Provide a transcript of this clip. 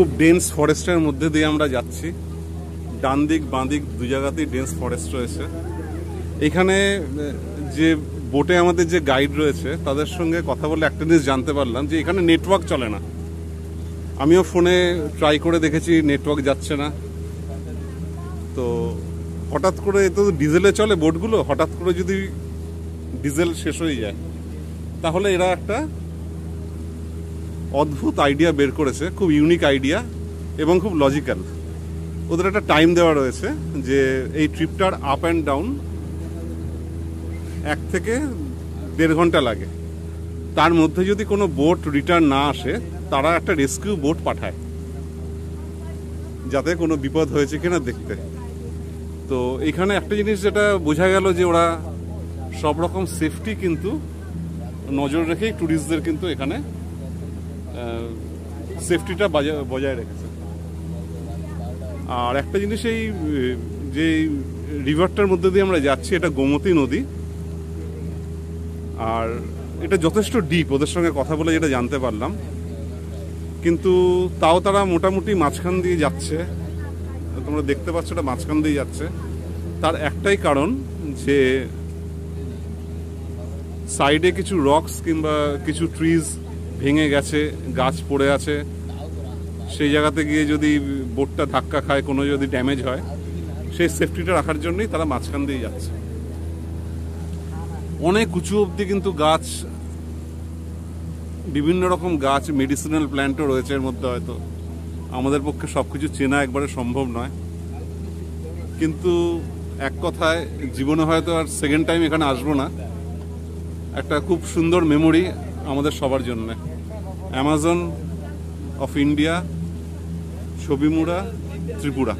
খুব ডেন্স ফরেস্টের মধ্যে দিয়ে আমরা যাচ্ছি। ডান দিক বাঁ দিক দু জায়গাতেই ডেন্স ফরেস্ট রয়েছে। এখানে যে বোটে আমাদের যে গাইড রয়েছে তাদের সঙ্গে কথা বলে একটা জিনিস জানতে পারলাম যে এখানে নেটওয়ার্ক চলে না। আমিও ফোনে ট্রাই করে দেখেছি, নেটওয়ার্ক যাচ্ছে না। তো হঠাৎ করে তো ডিজেলে চলে বোটগুলো, হঠাৎ করে যদি ডিজেল শেষ হয়ে যায় তাহলে এরা একটা অদ্ভুত আইডিয়া বের করেছে, খুব ইউনিক আইডিয়া এবং খুব লজিক্যাল। ওদের একটা টাইম দেওয়া রয়েছে যে এই ট্রিপটার আপ অ্যান্ড ডাউন 1 থেকে 1.5 ঘন্টা লাগে। তার মধ্যে যদি কোনো বোট রিটার্ন না আসে তারা একটা রেস্কিউ বোট পাঠায় যাতে কোনো বিপদ হয়েছে কিনা দেখতে। তো এখানে একটা জিনিস যেটা বোঝা গেল যে ওরা সব রকম সেফটি কিন্তু নজর রেখেই ট্যুরিস্টদের কিন্তু এখানে সেফটিটা বজায় রেখেছে। আর একটা জিনিস, এই যে রিভারটার মধ্যে দিয়ে আমরা যাচ্ছি এটা গোমতী নদী, আর এটা যথেষ্ট ডিপ। ওদের সঙ্গে কথা বলে যেটা জানতে পারলাম, কিন্তু তাও তারা মোটামুটি মাঝখান দিয়ে যাচ্ছে। তোমরা দেখতে পাচ্ছ এটা মাঝখান দিয়ে যাচ্ছে। তার একটাই কারণ যে সাইডে কিছু রকস কিংবা কিছু ট্রিজ ভেঙে গেছে, গাছ পড়ে আছে, সেই জায়গাতে গিয়ে যদি বোটটা ধাক্কা খায়, কোনো যদি ড্যামেজ হয়, সেই সেফটিটা রাখার জন্যই তারা মাঝখান দিয়ে যাচ্ছে। অনেক উঁচু অবধি কিন্তু গাছ, বিভিন্ন রকম গাছ, মেডিসিনাল প্ল্যান্টও রয়েছে এর মধ্যে। হয়তো আমাদের পক্ষে সব কিছু চেনা একবারে সম্ভব নয়, কিন্তু এক কথায় জীবনে হয়তো আর সেকেন্ড টাইম এখানে আসবো না। একটা খুব সুন্দর মেমোরি আমাদের সবার জন্য। Amazon of India, Chhabimura, Tripura.